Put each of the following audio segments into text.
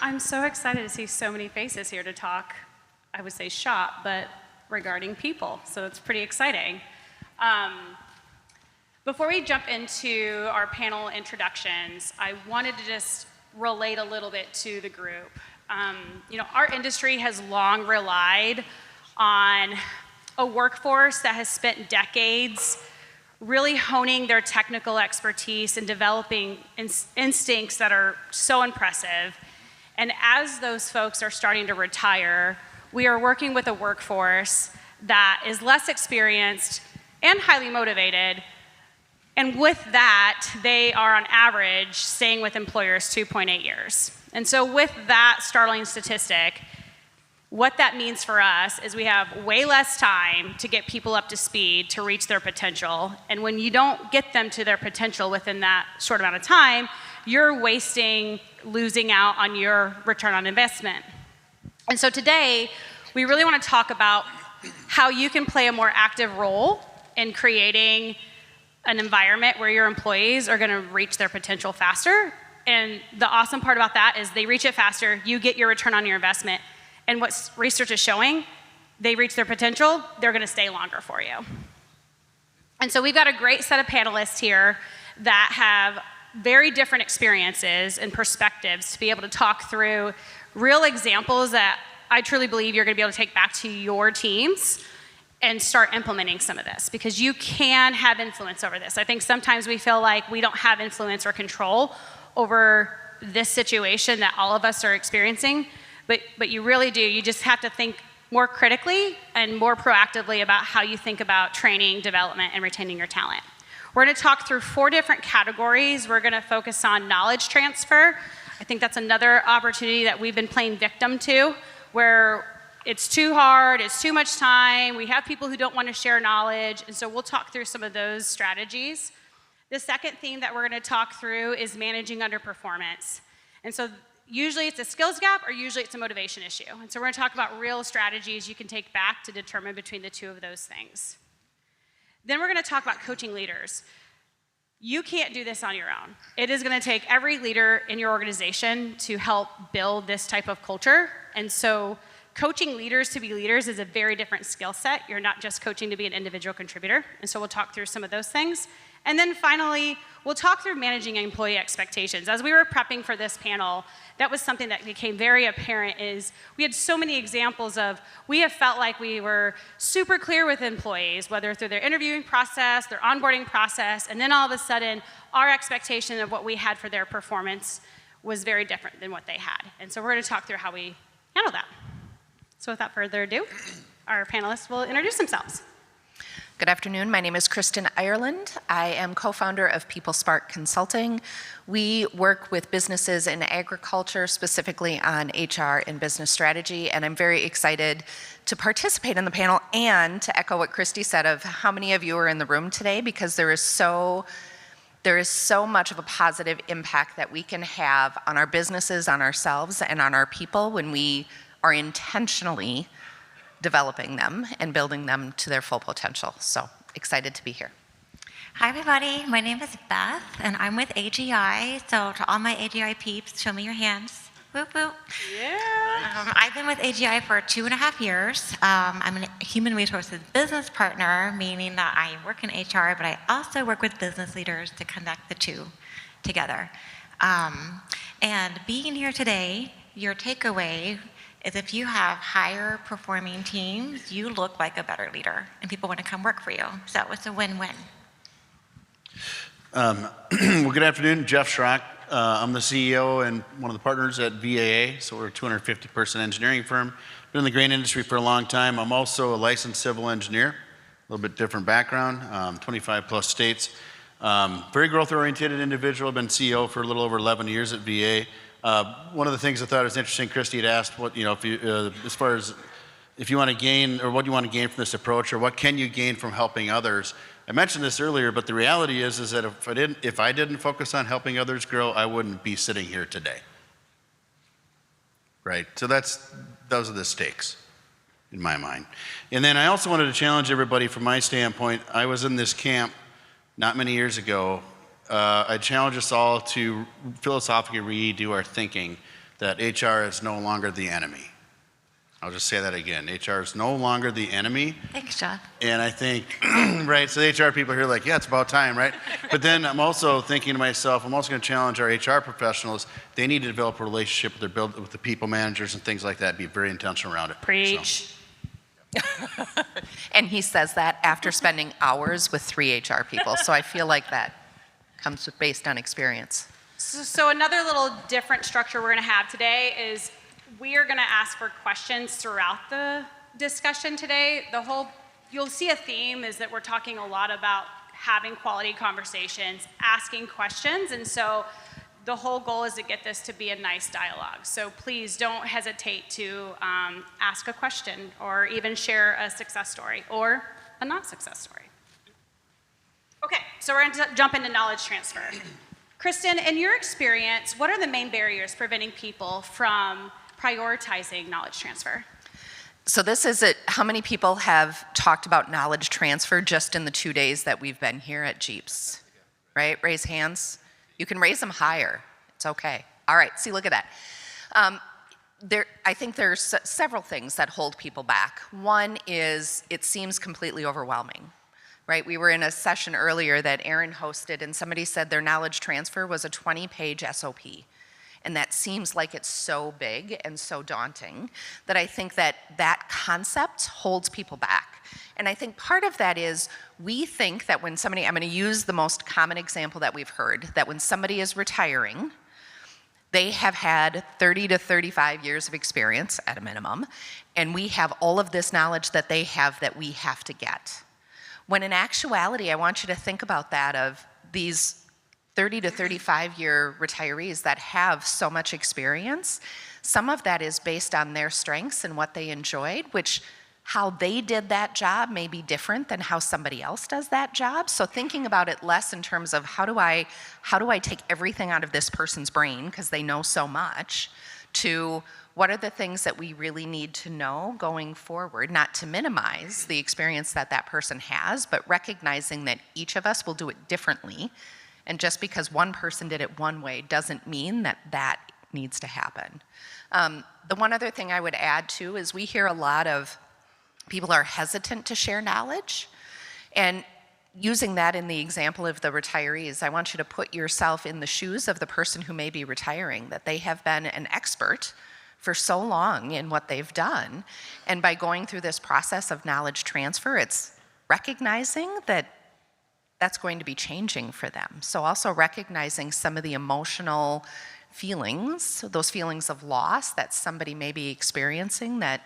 I'm so excited to see so many faces here to talk, I would say shop, but regarding people, so it's pretty exciting. Before we jump into our panel introductions, I wanted to just relate a little bit to the group. Our industry has long relied on a workforce that has spent decades really honing their technical expertise and developing instincts that are so impressive. And as those folks are starting to retire, we are working with a workforce that is less experienced and highly motivated. And with that, they are on average staying with employers 2.8 years. And so with that startling statistic, what that means for us is we have way less time to get people up to speed to reach their potential. And when you don't get them to their potential within that short amount of time, you're losing out on your return on investment. And so today, we really want to talk about how you can play a more active role in creating an environment where your employees are going to reach their potential faster. And the awesome part about that is they reach it faster, you get your return on your investment. And what research is showing, they reach their potential, they're going to stay longer for you. And so we've got a great set of panelists here that have very different experiences and perspectives to be able to talk through real examples that I truly believe you're going to be able to take back to your teams and start implementing some of this, because you can have influence over this. I think sometimes we feel like we don't have influence or control over this situation that all of us are experiencing, but you really do. You just have to think more critically and more proactively about how you think about training, development, and retaining your talent. We're going to talk through 4 different categories. We're going to focus on knowledge transfer. I think that's another opportunity that we've been playing victim to, where it's too hard, it's too much time, we have people who don't want to share knowledge, and so we'll talk through some of those strategies. The second theme that we're going to talk through is managing underperformance. And so usually it's a skills gap or usually it's a motivation issue. And so we're going to talk about real strategies you can take back to determine between the two of those things. Then we're going to talk about coaching leaders. You can't do this on your own. It is going to take every leader in your organization to help build this type of culture. And so coaching leaders to be leaders is a very different skill set. You're not just coaching to be an individual contributor. And so we'll talk through some of those things. And then finally, we'll talk through managing employee expectations. As we were prepping for this panel, that was something that became very apparent is we had so many examples of we have felt like we were super clear with employees, whether through their interviewing process, their onboarding process, and then all of a sudden, our expectation of what we had for their performance was very different than what they had. And so we're going to talk through how we handle that. So without further ado, our panelists will introduce themselves. Good afternoon. My name is Kristen Ireland. I am co-founder of PeopleSpark Consulting. We work with businesses in agriculture, specifically on HR and business strategy, and I'm very excited to participate in the panel and to echo what Christy said of how many of you are in the room today, because there is so much of a positive impact that we can have on our businesses, on ourselves, and on our people when we are intentionally developing them and building them to their full potential. So excited to be here. Hi everybody, my name is Beth and I'm with AGI. So to all my AGI peeps, show me your hands. Whoop whoop. Yeah. I've been with AGI for 2.5 years. I'm a human resources business partner, meaning that I work in HR, but I also work with business leaders to connect the two together. And being here today, your takeaway is if you have higher performing teams, you look like a better leader and people want to come work for you. So it's a win-win. Well, good afternoon, Jeff Schrock. I'm the CEO and one of the partners at VAA, so we're a 250-person engineering firm. Been in the grain industry for a long time. I'm also a licensed civil engineer, a little bit different background, 25 plus states. Very growth-oriented individual. I've been CEO for a little over 11 years at VA. One of the things I thought was interesting, Christy had asked, what, if you, as far as if you want to gain, or what do you want to gain from this approach, or what can you gain from helping others? I mentioned this earlier, but the reality is that if I didn't focus on helping others grow, I wouldn't be sitting here today. Right? So those are the stakes in my mind. And then I also wanted to challenge everybody from my standpoint. I was in this camp not many years ago. I challenge us all to philosophically redo our thinking that HR is no longer the enemy. I'll just say that again. HR is no longer the enemy. Thanks, Jeff. And I think, right, so the HR people here are like, yeah, it's about time, right? But then I'm also thinking to myself, I'm also going to challenge our HR professionals. They need to develop a relationship with the people managers and things like that, be very intentional around it. Preach. So. And he says that after spending hours with 3 HR people. So I feel like that comes based on experience. So another little different structure we're going to have today is we are going to ask for questions throughout the discussion today. You'll see a theme is that we're talking a lot about having quality conversations, asking questions, and so the whole goal is to get this to be a nice dialogue. So please don't hesitate to ask a question or even share a success story or a not success story. Okay, so we're going to jump into knowledge transfer. Kristen, in your experience, what are the main barriers preventing people from prioritizing knowledge transfer? So this is it. How many people have talked about knowledge transfer just in the 2 days that we've been here at GEAPS? Right? Raise hands. You can raise them higher. It's okay. All right. See, look at that. I think there's several things that hold people back. One is it seems completely overwhelming. Right? We were in a session earlier that Aaron hosted, and somebody said their knowledge transfer was a 20-page SOP. And that seems like it's so big and so daunting that I think that concept holds people back. And I think part of that is we think that when somebody, I'm going to use the most common example that we've heard, that when somebody is retiring, they have had 30 to 35 years of experience at a minimum, and we have all of this knowledge that they have that we have to get. When in actuality, I want you to think about that of these 30 to 35 year retirees that have so much experience. Some of that is based on their strengths and what they enjoyed, which how they did that job may be different than how somebody else does that job. So thinking about it less in terms of how do I take everything out of this person's brain because they know so much, to what are the things that we really need to know going forward, not to minimize the experience that that person has, but recognizing that each of us will do it differently. And just because one person did it one way doesn't mean that that needs to happen. The one other thing I would add too is we hear a lot of people are hesitant to share knowledge. And using that in the example of the retirees, I want you to put yourself in the shoes of the person who may be retiring, that they have been an expert for so long in what they've done. And by going through this process of knowledge transfer, it's recognizing that that's going to be changing for them. So also recognizing some of the emotional feelings, those feelings of loss that somebody may be experiencing that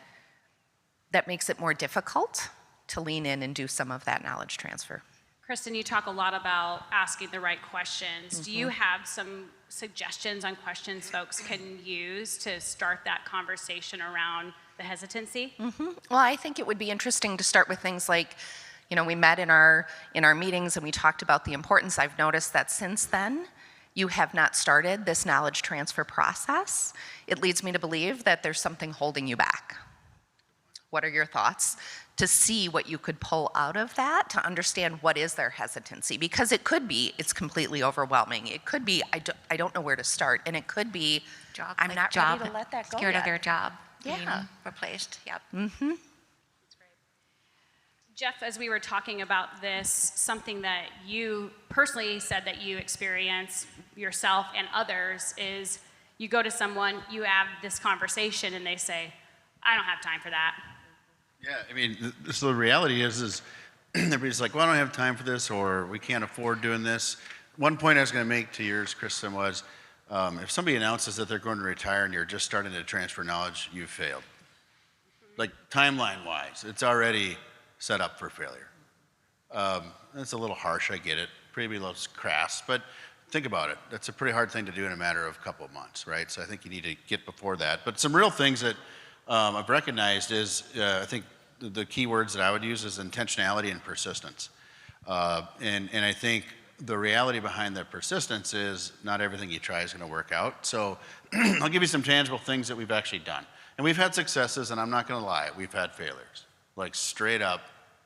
makes it more difficult to lean in and do some of that knowledge transfer. Kristen, you talk a lot about asking the right questions. Mm-hmm. Do you have some suggestions on questions folks can use to start that conversation around the hesitancy? Mm-hmm. Well, I think it would be interesting to start with things like, you know, we met in our meetings and we talked about the importance. I've noticed that since then, you have not started this knowledge transfer process. It leads me to believe that there's something holding you back. What are your thoughts? To see what you could pull out of that, to understand what is their hesitancy. Because it could be, it's completely overwhelming. It could be, I don't know where to start. And it could be, I'm not ready to let that go scared yet. of their job Yeah. being replaced. Yep. Mm-hmm. Jeff, as we were talking about this, something that you personally said that you experience yourself and others is you go to someone, you have this conversation, and they say, I don't have time for that. Yeah, I mean, so the reality is everybody's like, well, I don't have time for this, or we can't afford doing this. One point I was going to make to yours, Kristen, was if somebody announces that they're going to retire and you're just starting to transfer knowledge, you've failed. Like timeline-wise, it's already set up for failure. That's a little harsh, I get it. Maybe a little crass, but think about it. That's a pretty hard thing to do in a matter of a couple of months, right? So I think you need to get before that. But some real things that I've recognized is, I think the key words that I would use is intentionality and persistence. And I think the reality behind that persistence is not everything you try is going to work out. So I'll give you some tangible things that we've actually done. And we've had successes, and I'm not going to lie, we've had failures, like straight up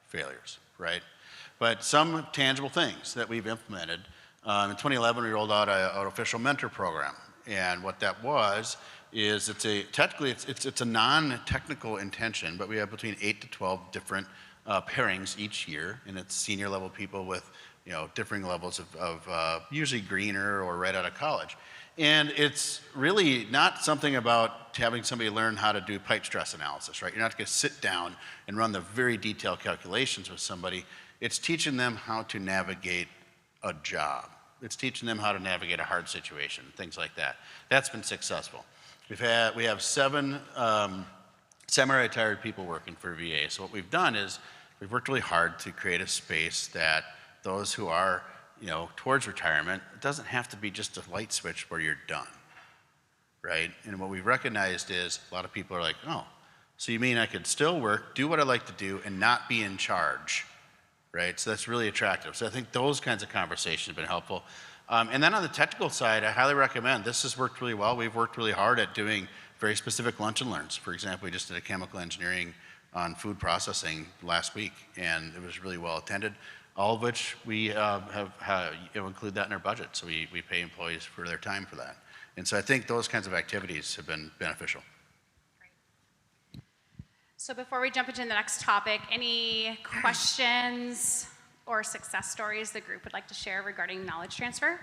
failures, right? But some tangible things that we've implemented. In 2011, we rolled out an official mentor program. And what that was is it's a non-technical intention, but we have between 8 to 12 different pairings each year, and it's senior level people with differing levels of usually greener or right out of college. And it's really not something about having somebody learn how to do pipe stress analysis, right? You're not going to sit down and run the very detailed calculations with somebody. It's teaching them how to navigate a job. It's teaching them how to navigate a hard situation, things like that. That's been successful. We have 7 semi-retired people working for VA. So what we've done is we've worked really hard to create a space that those who are towards retirement, it doesn't have to be just a light switch where you're done, right? And what we've recognized is a lot of people are like, oh, so you mean I could still work, do what I like to do, and not be in charge, right? So that's really attractive. So I think those kinds of conversations have been helpful. And then on the technical side, I highly recommend, this has worked really well. We've worked really hard at doing very specific lunch and learns. For example, we just did a chemical engineering on food processing last week, and it was really well attended. All of which we include that in our budget. So we pay employees for their time for that. And so I think those kinds of activities have been beneficial. Great. So before we jump into the next topic, any questions or success stories the group would like to share regarding knowledge transfer?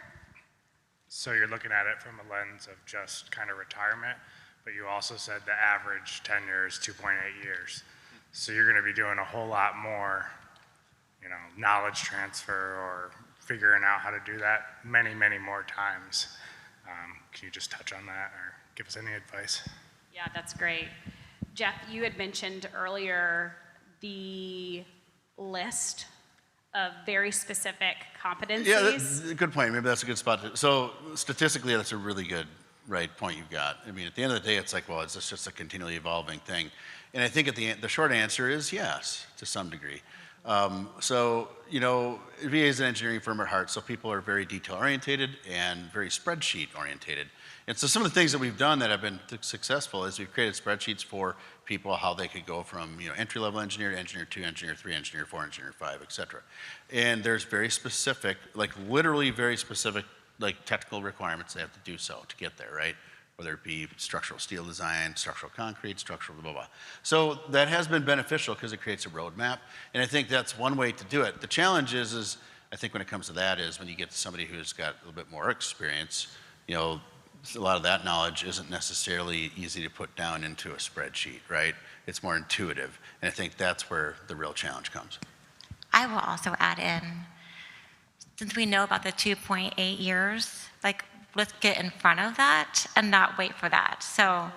So you're looking at it from a lens of just kind of retirement, but you also said the average tenure is 2.8 years. So you're going to be doing a whole lot more knowledge transfer or figuring out how to do that many, many more times. Can you just touch on that or give us any advice? Yeah, that's great. Jeff, you had mentioned earlier the list of very specific competencies. Yeah, that's a good point. Maybe that's a good spot. So statistically, that's a really good point you've got. I mean, at the end of the day, it's like, well, is this just a continually evolving thing? And I think at the end, the short answer is yes, to some degree. VA is an engineering firm at heart, so people are very detail-orientated and very spreadsheet-orientated. And so some of the things that we've done that have been successful is we've created spreadsheets for people, how they could go from entry-level engineer to engineer 2, engineer 3, engineer 4, engineer 5, et cetera. And there's very specific, literally very specific, technical requirements they have to do so to get there, right? Whether it be structural steel design, structural concrete, structural blah, blah. So that has been beneficial because it creates a roadmap. And I think that's one way to do it. The challenge is I think when it comes to that is when you get to somebody who's got a little bit more experience, a lot of that knowledge isn't necessarily easy to put down into a spreadsheet, right? It's more intuitive. And I think that's where the real challenge comes. I will also add in, since we know about the 2.8 years, let's get in front of that and not wait for that. So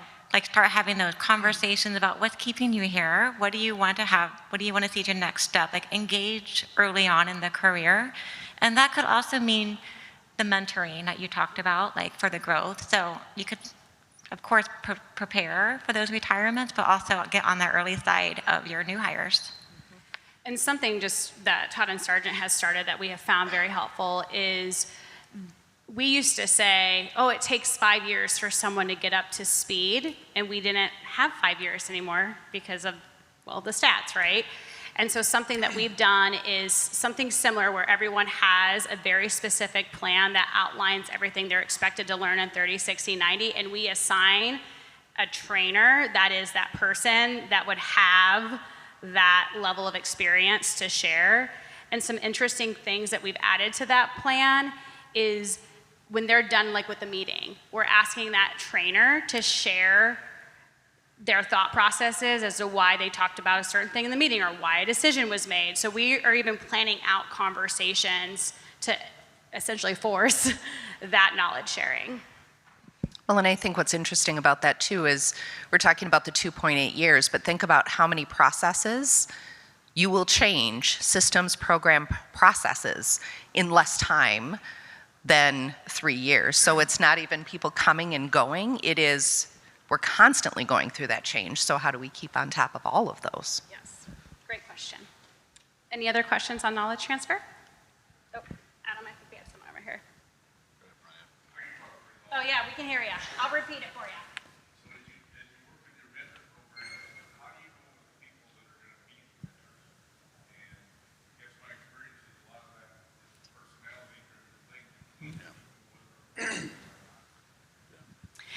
start having those conversations about what's keeping you here, what do you want to have, what do you want to see as your next step, engage early on in the career. And that could also mean the mentoring that you talked about, for the growth. So you could, of course, prepare for those retirements, but also get on the early side of your new hires. And something just that Todd and Sargent has started that we have found very helpful is we used to say, oh, it takes 5 years for someone to get up to speed, and we didn't have 5 years anymore because of, the stats, right? And so something that we've done is something similar where everyone has a very specific plan that outlines everything they're expected to learn in 30, 60, 90, and we assign a trainer that is that person that would have that level of experience to share. And some interesting things that we've added to that plan is when they're done with the meeting, we're asking that trainer to share their thought processes as to why they talked about a certain thing in the meeting or why a decision was made. So we are even planning out conversations to essentially force that knowledge sharing. Well, and I think what's interesting about that too is we're talking about the 2.8 years, but think about how many processes you will change, systems, program processes in less time than 3 years. So it's not even people coming and going, it is we're constantly going through that change. So how do we keep on top of all of those? Yes, great question. Any other questions on knowledge transfer? Oh, Adam, I think we have someone over here. Oh yeah, we can hear you. I'll repeat it for you.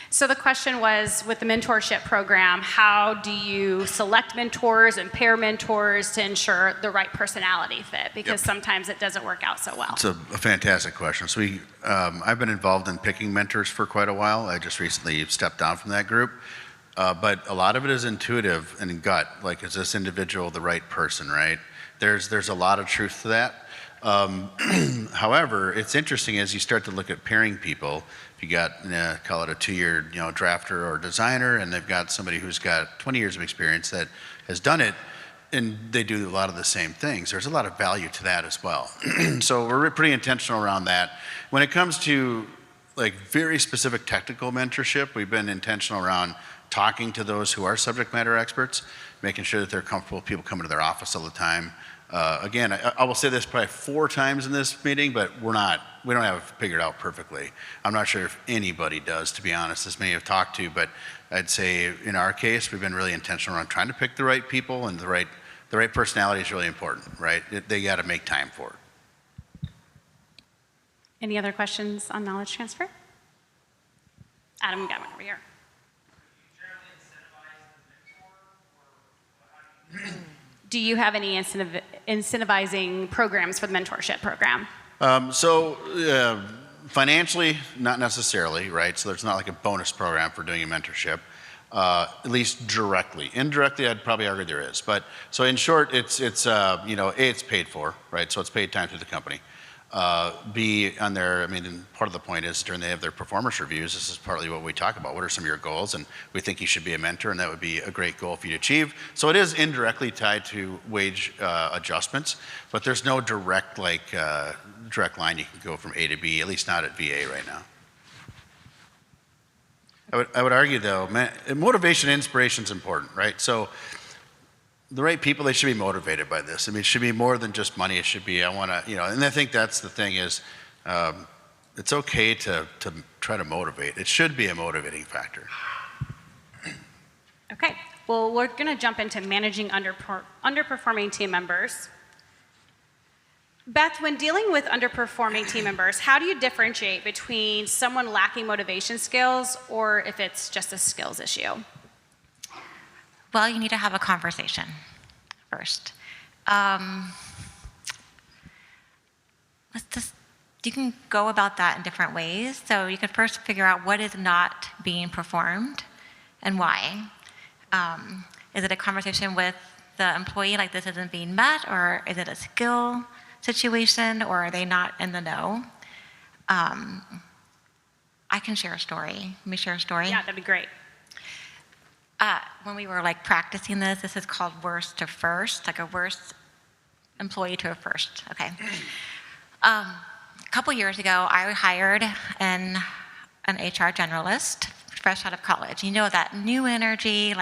So the question was, with the mentorship program, how do you select mentors and pair mentors to ensure the right personality fit? Because sometimes it doesn't work out so well. It's a fantastic question. So I've been involved in picking mentors for quite a while. I just recently stepped down from that group. But a lot of it is intuitive and gut. Like, is this individual the right person, right? There's a lot of truth to that. However, it's interesting as you start to look at pairing people. If you got, call it a 2-year, drafter or designer, and they've got somebody who's got 20 years of experience that has done it, and they do a lot of the same things. There's a lot of value to that as well. So we're pretty intentional around that. When it comes to like very specific technical mentorship, we've been intentional around talking to those who are subject matter experts, making sure that they're comfortable with people coming to their office all the time. Again, I will say this probably 4 times in this meeting, but we don't have it figured out perfectly. I'm not sure if anybody does, to be honest, as many have talked to, but I'd say in our case, we've been really intentional around trying to pick the right people, and the right personality is really important, right? They got to make time for it. Any other questions on knowledge transfer? Adam, we got one over here. Do you have any incentivizing programs for the mentorship program? Financially, not necessarily, right? So there's not like a bonus program for doing a mentorship, at least directly. Indirectly, I'd probably argue there is. But so in short, it's paid for, right? So it's paid time through the company. B, on their, part of the point is during they have their performance reviews, this is partly what we talk about. What are some of your goals? And we think you should be a mentor, and that would be a great goal for you to achieve. So it is indirectly tied to wage adjustments, but there's no direct line you can go from A to B, at least not at VA right now. I would argue though, motivation and inspiration is important, right? So the right people, they should be motivated by this. It should be more than just money. It should be, I want to, and I think that's the thing is, it's okay to try to motivate. It should be a motivating factor. Okay, well, we're going to jump into managing underperforming team members. Beth, when dealing with underperforming team members, how do you differentiate between someone lacking motivation skills or if it's just a skills issue? Well, you need to have a conversation first. You can go about that in different ways. So you can first figure out what is not being performed and why. Is it a conversation with the employee, like this isn't being met, or is it a skill situation, or are they not in the know? I can share a story. Let me share a story. Yeah, that'd be great. When we were practicing this is called worst to first, like a worst employee to a first, okay? A couple years ago, I hired an HR generalist, fresh out of college. You know, that new energy,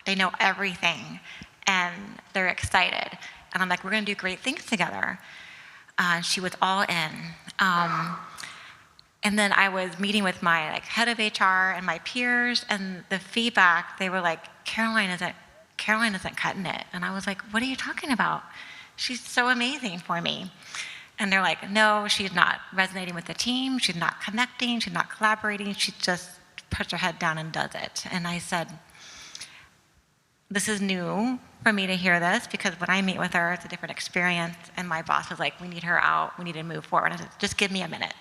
they know everything, and they're excited. And I'm like, we're gonna do great things together. She was all in. And then I was meeting with my head of HR and my peers, and the feedback, they were like, Caroline isn't cutting it. And I was like, what are you talking about? She's so amazing for me. And they're like, no, she's not resonating with the team. She's not connecting. She's not collaborating. She just puts her head down and does it. And I said, this is new for me to hear this, because when I meet with her, it's a different experience. And my boss was like, we need her out. We need to move forward. I said, just give me a minute.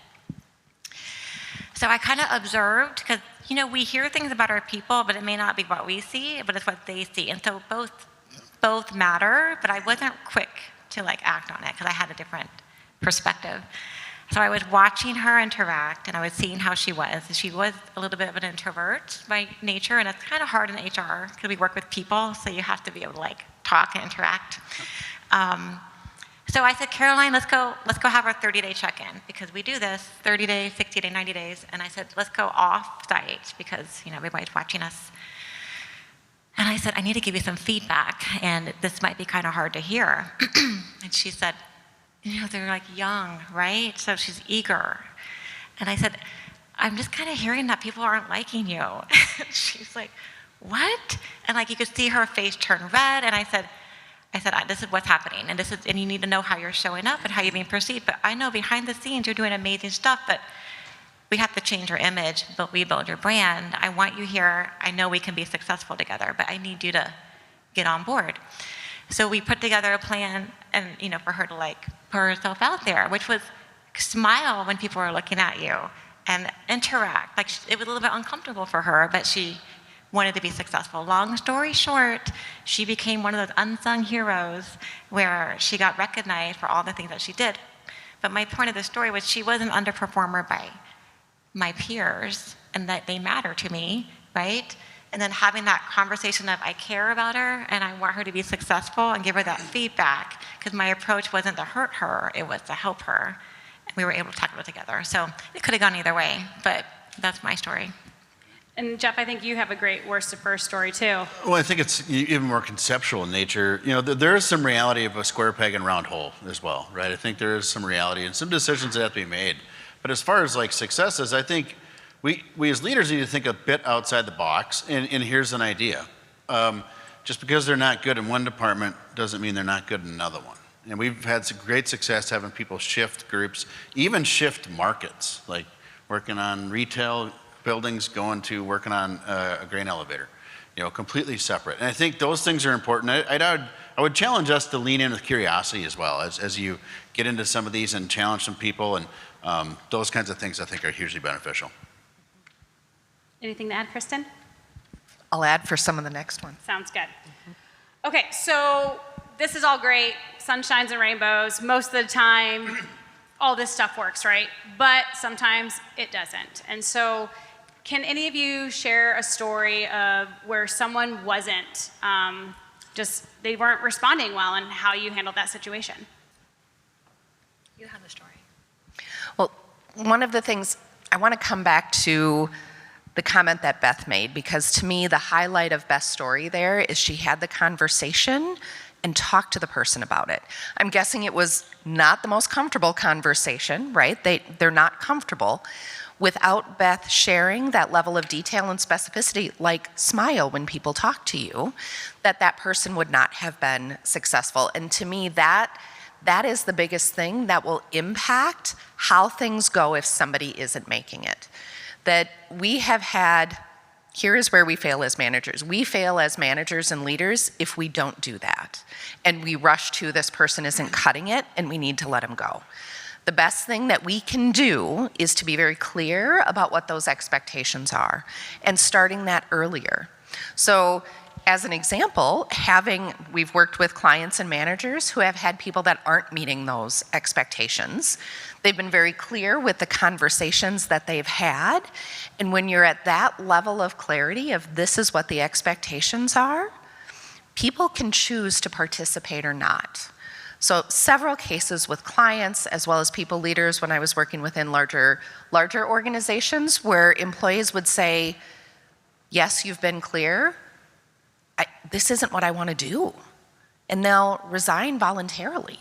So I kind of observed, because, we hear things about our people, but it may not be what we see, but it's what they see. And so both matter, but I wasn't quick to act on it, because I had a different perspective. So I was watching her interact, and I was seeing how she was. She was a little bit of an introvert by nature, and it's kind of hard in HR, because we work with people, so you have to be able to talk and interact. So I said, Caroline, let's go have our 30-day check-in, because we do this 30 days, 60 days, 90 days. And I said, let's go off-site, because everybody's watching us. And I said, I need to give you some feedback, and this might be kind of hard to hear. And she said, they're young, right? So she's eager. And I said, I'm just kind of hearing that people aren't liking you. She's like, what? And you could see her face turn red. And I said, this is what's happening, and you need to know how you're showing up and how you're being perceived. But I know behind the scenes you're doing amazing stuff, but we have to change our image, but we build your brand. I want you here. I know we can be successful together, but I need you to get on board. So we put together a plan and, for her to like put herself out there, which was smile when people are looking at you and interact. Like it was a little bit uncomfortable for her, but she wanted to be successful. Long story short, she became one of those unsung heroes where she got recognized for all the things that she did. But my point of the story was she was an underperformer by my peers and that they matter to me, right? And then having that conversation of I care about her and I want her to be successful and give her that feedback, because my approach wasn't to hurt her, it was to help her. And we were able to tackle it together. So it could have gone either way, but that's my story. And Jeff, I think you have a great worst to first story too. Well, I think it's even more conceptual in nature. There is some reality of a square peg and round hole as well, right? I think there is some reality and some decisions that have to be made. But as far as like successes, I think we as leaders need to think a bit outside the box. And here's an idea. Just because they're not good in one department doesn't mean they're not good in another one. And we've had some great success having people shift groups, even shift markets, like working on retail buildings, going to working on a grain elevator, completely separate. And I think those things are important. I would challenge us to lean in with curiosity as well as you get into some of these and challenge some people, and those kinds of things I think are hugely beneficial. Anything to add, Kristen? I'll add for some of the next ones. Sounds good. Okay, so this is all great, sunshines and rainbows. Most of the time, all this stuff works, right? But sometimes it doesn't. And so can any of you share a story of where someone wasn't, they weren't responding well, and how you handled that situation? You have the story. Well, one of the things, I want to come back to the comment that Beth made, because to me, the highlight of Beth's story there is she had the conversation and talked to the person about it. I'm guessing it was not the most comfortable conversation, right? They're not comfortable. Without Beth sharing that level of detail and specificity, like smile when people talk to you, that person would not have been successful. And to me, that is the biggest thing that will impact how things go if somebody isn't making it. That we have had, here is where we fail as managers. We fail as managers and leaders if we don't do that. And we rush to this person isn't cutting it and we need to let them go. The best thing that we can do is to be very clear about what those expectations are and starting that earlier. So as an example, we've worked with clients and managers who have had people that aren't meeting those expectations. They've been very clear with the conversations that they've had. And when you're at that level of clarity of this is what the expectations are, people can choose to participate or not. So several cases with clients as well as people leaders when I was working within larger organizations where employees would say, yes, you've been clear. This isn't what I want to do. And they'll resign voluntarily.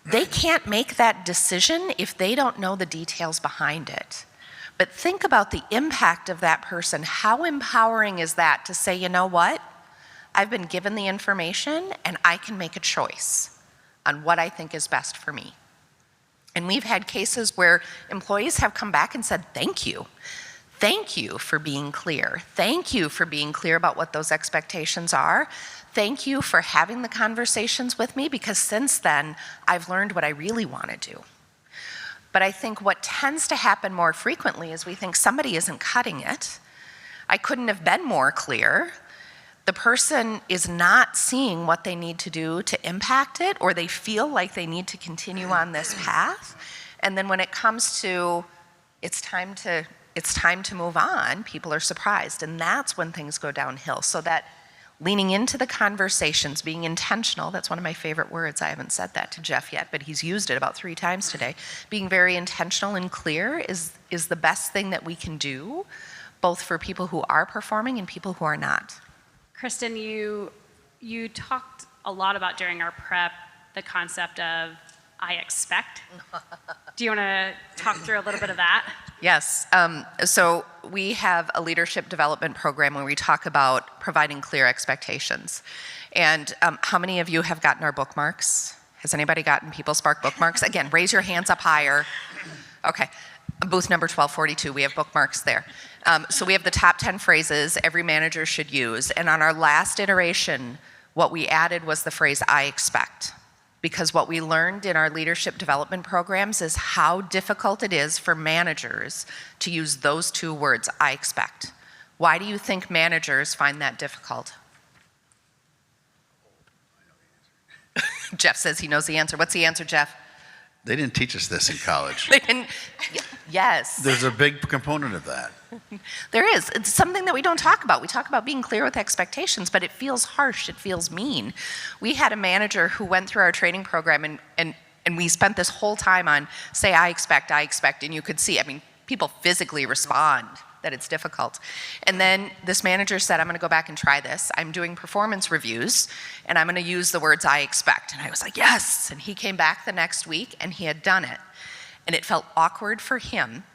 They can't make that decision if they don't know the details behind it. But think about the impact of that person. How empowering is that to say, you know what? I've been given the information and I can make a choice on what I think is best for me. And we've had cases where employees have come back and said, thank you. Thank you for being clear. Thank you for being clear about what those expectations are. Thank you for having the conversations with me, because since then, I've learned what I really want to do. But I think what tends to happen more frequently is we think somebody isn't cutting it. I couldn't have been more clear. The person is not seeing what they need to do to impact it, or they feel like they need to continue on this path. And then when it comes to it's time to move on, people are surprised. And that's when things go downhill. So that leaning into the conversations, being intentional, that's one of my favorite words. I haven't said that to Jeff yet, but he's used it about 3 times today. Being very intentional and clear is the best thing that we can do, both for people who are performing and people who are not. Kristen, you talked a lot about during our prep the concept of I expect. Do you want to talk through a little bit of that? Yes. So we have a leadership development program where we talk about providing clear expectations. And how many of you have gotten our bookmarks? Has anybody gotten PeopleSpark bookmarks? Again, raise your hands up higher. Okay, booth number 1242, we have bookmarks there. So we have the top 10 phrases every manager should use, and on our last iteration, what we added was the phrase, I expect. Because what we learned in our leadership development programs is how difficult it is for managers to use those two words, I expect. Why do you think managers find that difficult? Jeff says he knows the answer. What's the answer, Jeff? They didn't teach us this in college. They didn't, yes. There's a big component of that. There is. It's something that we don't talk about. We talk about being clear with expectations, but it feels harsh. It feels mean. We had a manager who went through our training program, and we spent this whole time on say, I expect, and you could see, I mean, people physically respond that it's difficult. And then this manager said, I'm going to go back and try this. I'm doing performance reviews, and I'm going to use the words I expect. And I was like, yes. And he came back the next week, and he had done it. And it felt awkward for him.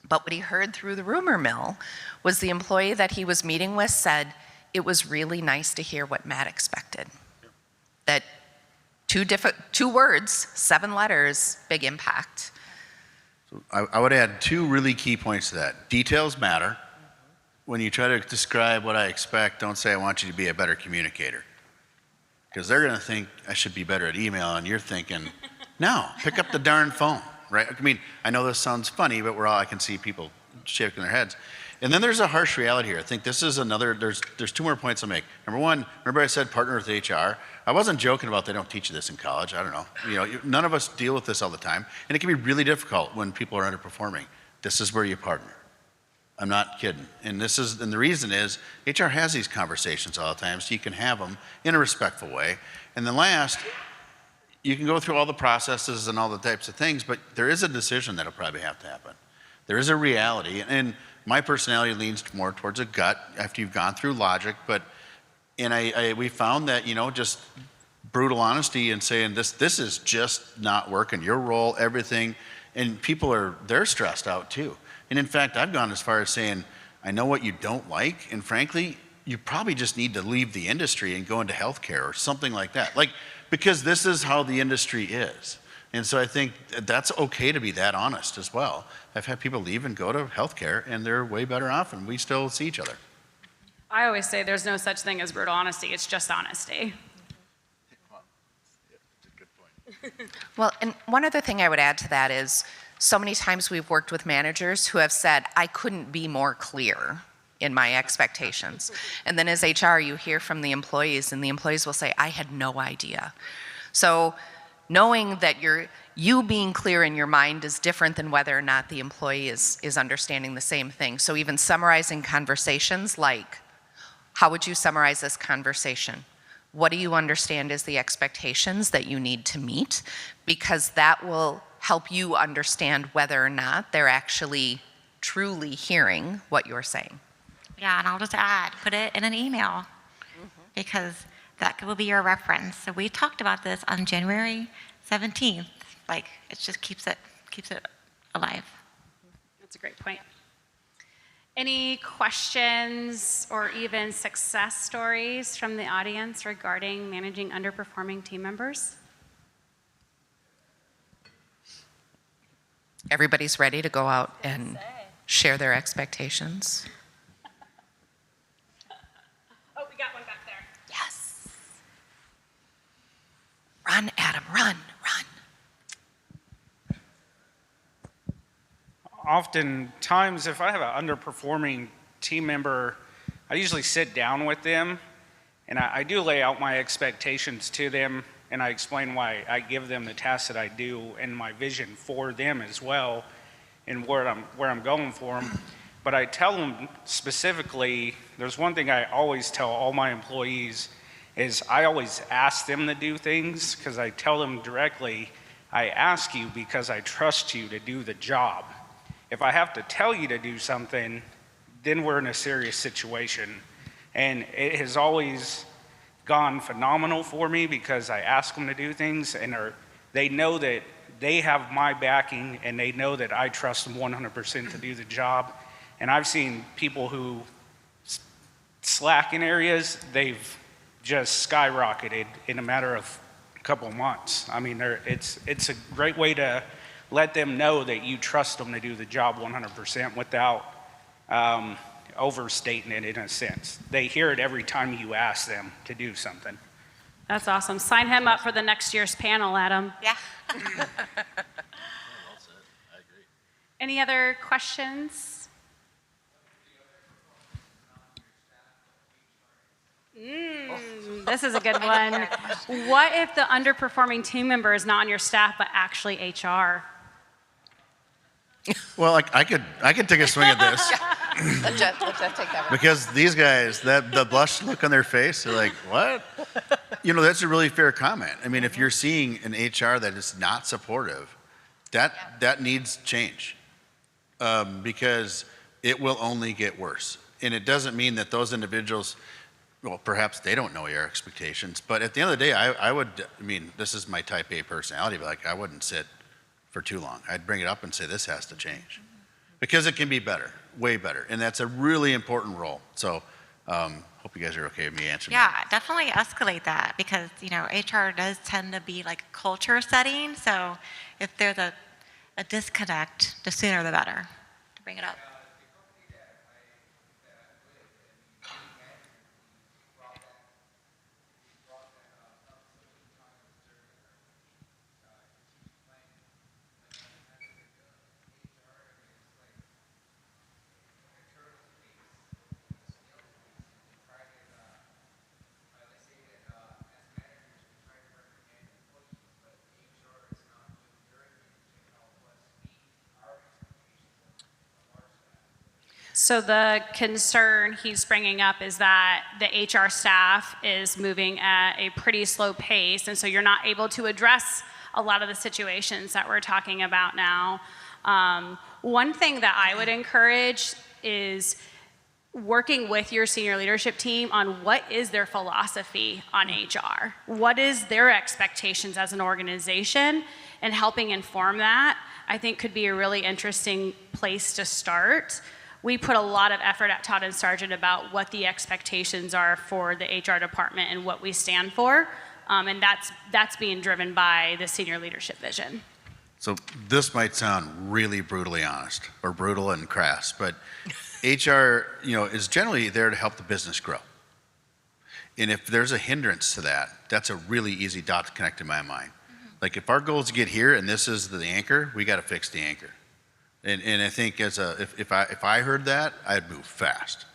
But what he heard through the rumor mill was the employee that he was meeting with said, it was really nice to hear what Matt expected. That two words, 7 letters, big impact. I would add 2 really key points to that. Details matter. When you try to describe what I expect, don't say I want you to be a better communicator. Because they're going to think I should be better at email, and you're thinking, no, pick up the darn phone, right? I mean, I know this sounds funny, but I can see people shaking their heads. And then there's a harsh reality here. I think this is another, there's 2 more points I'll make. Number 1, remember I said partner with HR? I wasn't joking about they don't teach you this in college. I don't know. You know, none of us deal with this all the time. And it can be really difficult when people are underperforming. This is where you partner. I'm not kidding. And the reason is HR has these conversations all the time, so you can have them in a respectful way. And then last, you can go through all the processes and all the types of things, but there is a decision that'll probably have to happen. There is a reality, and my personality leans more towards a gut after you've gone through logic, and we found that, you know, just brutal honesty and saying this is just not working, your role, everything, and they're stressed out too. And in fact, I've gone as far as saying, I know what you don't like, and frankly, you probably just need to leave the industry and go into healthcare or something like that. Because this is how the industry is. And so I think that's okay to be that honest as well. I've had people leave and go to healthcare, and they're way better off, and we still see each other. I always say there's no such thing as brutal honesty. It's just honesty. Well, and one other thing I would add to that is so many times we've worked with managers who have said, I couldn't be more clear in my expectations. And then as HR, you hear from the employees, and the employees will say, I had no idea. So knowing that you being clear in your mind is different than whether or not the employee is understanding the same thing. So even summarizing conversations like, how would you summarize this conversation? What do you understand is the expectations that you need to meet? Because that will help you understand whether or not they're actually truly hearing what you're saying. Yeah, and I'll just add, put it in an email because that will be your reference. So we talked about this on January 17th. Like, it just keeps it alive. That's a great point. Any questions or even success stories from the audience regarding managing underperforming team members? Everybody's ready to go out and share their expectations. Oh, we got one back there. Yes. Run, Adam, run. Oftentimes, if I have an underperforming team member, I usually sit down with them and I do lay out my expectations to them, and I explain why I give them the tasks that I do and my vision for them as well and where I'm going for them. But I tell them specifically, there's one thing I always tell all my employees is I always ask them to do things because I tell them directly, I ask you because I trust you to do the job. If I have to tell you to do something, then we're in a serious situation. And it has always gone phenomenal for me because I ask them to do things and they know that they have my backing and they know that I trust them 100% to do the job. And I've seen people who slack in areas, they've just skyrocketed in a matter of a couple of months. I mean, it's a great way to let them know that you trust them to do the job 100% without overstating it in a sense. They hear it every time you ask them to do something. That's awesome. Sign him up for the next year's panel, Adam. Yeah. Any other questions? This is a good one. What if the underperforming team member is not on your staff but actually HR? Well, I could take a swing at this Let Jeff take that one. because these guys, the blush look on their face, they're like, what? That's a really fair comment. I mean, if you're seeing an HR that is not supportive, that needs change because it will only get worse. And it doesn't mean that those individuals, well, perhaps they don't know your expectations, but at the end of the day, I mean, this is my type A personality, but like I wouldn't sit for too long. I'd bring it up and say, this has to change because it can be better, way better. And that's a really important role. So hope you guys are okay with me answering that. Yeah, definitely escalate that because, HR does tend to be like a culture setting. So if there's a disconnect, the sooner the better to bring it up. So the concern he's bringing up is that the HR staff is moving at a pretty slow pace, and so you're not able to address a lot of the situations that we're talking about now. One thing that I would encourage is working with your senior leadership team on what is their philosophy on HR, what is their expectations as an organization, and helping inform that, I think could be a really interesting place to start. We put a lot of effort at Todd and Sargent about what the expectations are for the HR department and what we stand for, and that's being driven by the senior leadership vision. So this might sound really brutally honest or brutal and crass, but HR, is generally there to help the business grow. And if there's a hindrance to that, that's a really easy dot to connect in my mind. Like if our goal is to get here and this is the anchor, we got to fix the anchor. And I think if I heard that, I'd move fast.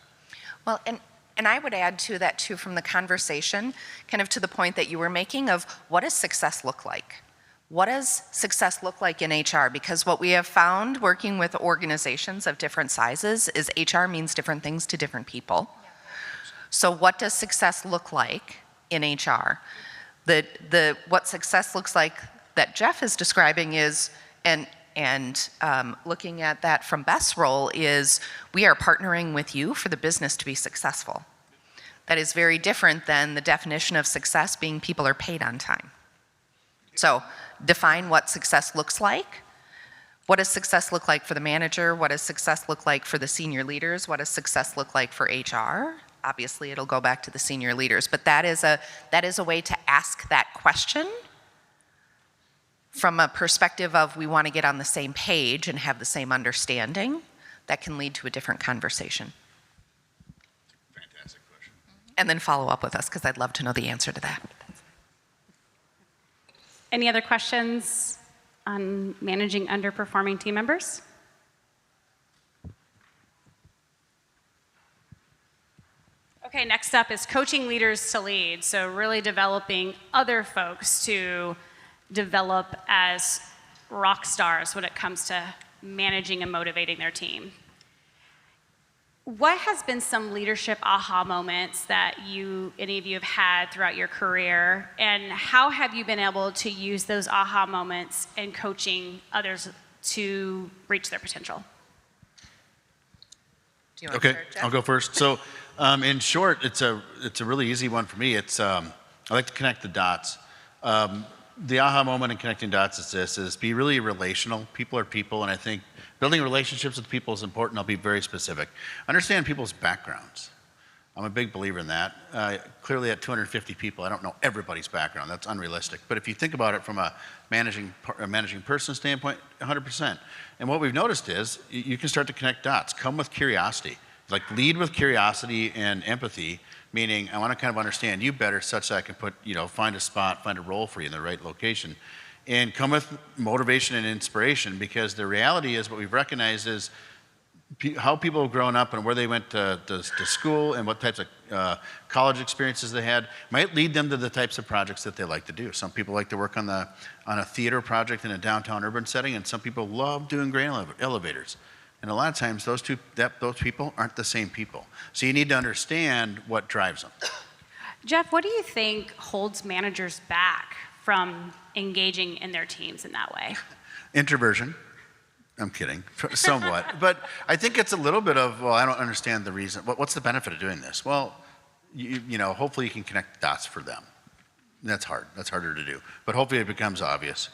Well, and I would add to that too from the conversation, kind of to the point that you were making of what does success look like? What does success look like in HR? Because what we have found working with organizations of different sizes is HR means different things to different people. So what does success look like in HR? What success looks like that Jeff is describing is, and looking at that from Beth's role is we are partnering with you for the business to be successful. That is very different than the definition of success being people are paid on time. So define what success looks like. What does success look like for the manager? What does success look like for the senior leaders? What does success look like for HR? Obviously, it'll go back to the senior leaders, but that is a way to ask that question from a perspective of we want to get on the same page and have the same understanding. That can lead to a different conversation. Fantastic question. And then follow up with us because I'd love to know the answer to that. Any other questions on managing underperforming team members? Okay, next up is coaching leaders to lead. So really developing other folks to develop as rock stars when it comes to managing and motivating their team. What has been some leadership aha moments that any of you have had throughout your career, and how have you been able to use those aha moments in coaching others to reach their potential? Do you want to Okay, start, Jeff? I'll go first. So in short, it's a really easy one for me. It's I like to connect the dots. The aha moment in connecting dots is be really relational. People are people, and I think building relationships with people is important. I'll be very specific. Understand people's backgrounds. I'm a big believer in that. Clearly at 250 people, I don't know everybody's background. That's unrealistic. But if you think about it from a managing person standpoint, 100%. And what we've noticed is you can start to connect dots. Come with curiosity. Like lead with curiosity and empathy, meaning I want to kind of understand you better such that I can find a spot, find a role for you in the right location. And come with motivation and inspiration, because the reality is what we've recognized is how people have grown up and where they went to school and what types of college experiences they had might lead them to the types of projects that they like to do. Some people like to work on a theater project in a downtown urban setting, and some people love doing grain elevators. And a lot of times those people aren't the same people. So you need to understand what drives them. Jeff, what do you think holds managers back from engaging in their teams in that way? Introversion. I'm kidding, somewhat. But I think it's a little bit of, well, I don't understand the reason. What's the benefit of doing this? Well, hopefully you can connect the dots for them. That's hard. That's harder to do. But hopefully it becomes obvious.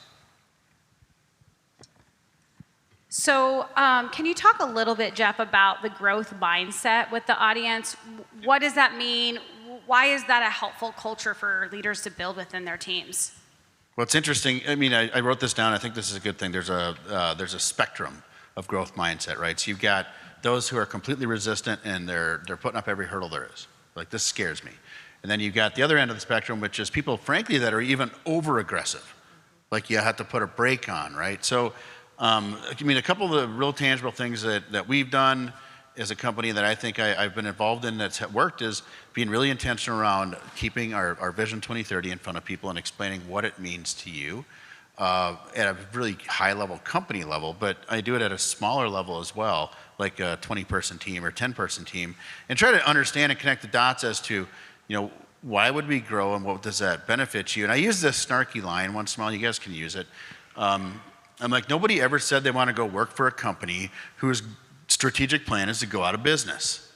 So can you talk a little bit, Jeff, about the growth mindset with the audience? What does that mean? Why is that a helpful culture for leaders to build within their teams? Well, it's interesting. I mean, I wrote this down. I think this is a good thing. There's a spectrum of growth mindset, right? So you've got those who are completely resistant and they're putting up every hurdle there is. Like, this scares me. And then you've got the other end of the spectrum, which is people, frankly, that are even over-aggressive. Like, you have to put a brake on, right? So, I mean, a couple of the real tangible things that we've done as a company that I think I've been involved in that's worked is being really intentional around keeping our Vision 2030 in front of people and explaining what it means to you at a really high level, company level, but I do it at a smaller level as well, like a 20-person team or 10-person team, and try to understand and connect the dots as to, why would we grow and what does that benefit you? And I use this snarky line once in a while, you guys can use it. I'm like, nobody ever said they want to go work for a company whose strategic plan is to go out of business,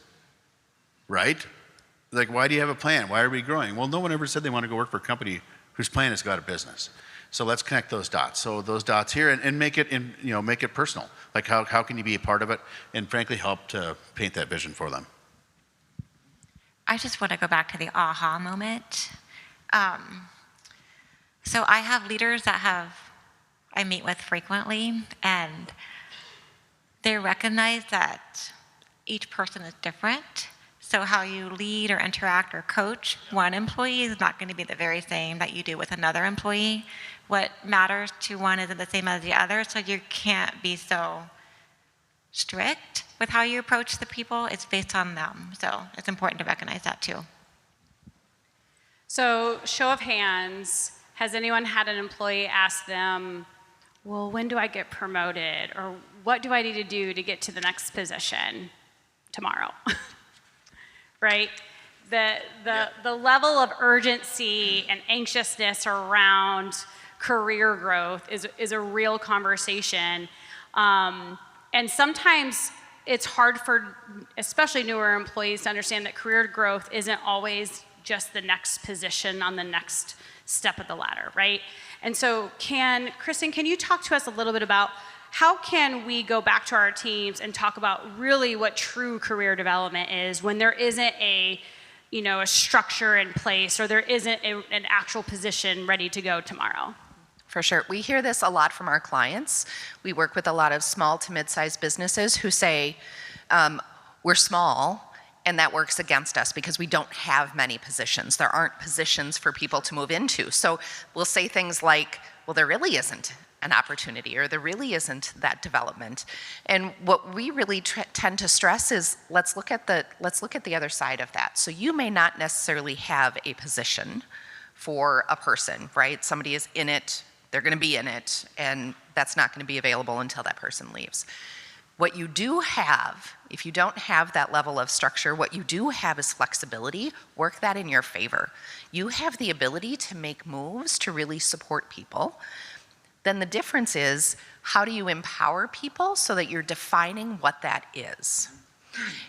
right? Like, why do you have a plan? Why are we growing? Well, no one ever said they want to go work for a company whose plan is to go out of business. So let's connect those dots. So those dots here and make it make it personal. Like, how can you be a part of it and frankly help to paint that vision for them? I just want to go back to the aha moment. So I have leaders that I meet with frequently, and they recognize that each person is different. So how you lead or interact or coach one employee is not going to be the very same that you do with another employee. What matters to one isn't the same as the other, so you can't be so strict with how you approach the people. It's based on them. So it's important to recognize that too. So, show of hands, has anyone had an employee ask them, well, when do I get promoted? Or what do I need to do to get to the next position tomorrow? Right? The level of urgency and anxiousness around career growth is a real conversation. And sometimes it's hard for especially newer employees to understand that career growth isn't always just the next position on the next step of the ladder, right? And so Kristen, can you talk to us a little bit about how can we go back to our teams and talk about really what true career development is when there isn't a structure in place or there isn't an actual position ready to go tomorrow? For sure. We hear this a lot from our clients. We work with a lot of small to mid-sized businesses who say, we're small, and that works against us because we don't have many positions. There aren't positions for people to move into. So we'll say things like, well, there really isn't an opportunity, or there really isn't that development. And what we really tend to stress is let's look at the other side of that. So you may not necessarily have a position for a person, right? Somebody is in it, they're going to be in it, and that's not going to be available until that person leaves. What you do have, if you don't have that level of structure, what you do have is flexibility. Work that in your favor. You have the ability to make moves to really support people. Then the difference is, how do you empower people so that you're defining what that is?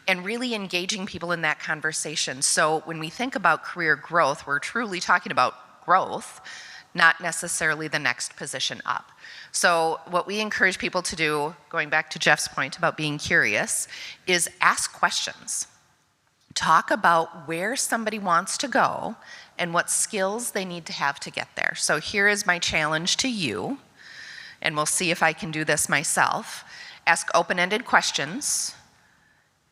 And really engaging people in that conversation. So when we think about career growth, we're truly talking about growth, not necessarily the next position up. So what we encourage people to do, going back to Jeff's point about being curious, is ask questions. talk about where somebody wants to go and what skills they need to have to get there. So here is my challenge to you, and we'll see if I can do this myself. Ask open-ended questions.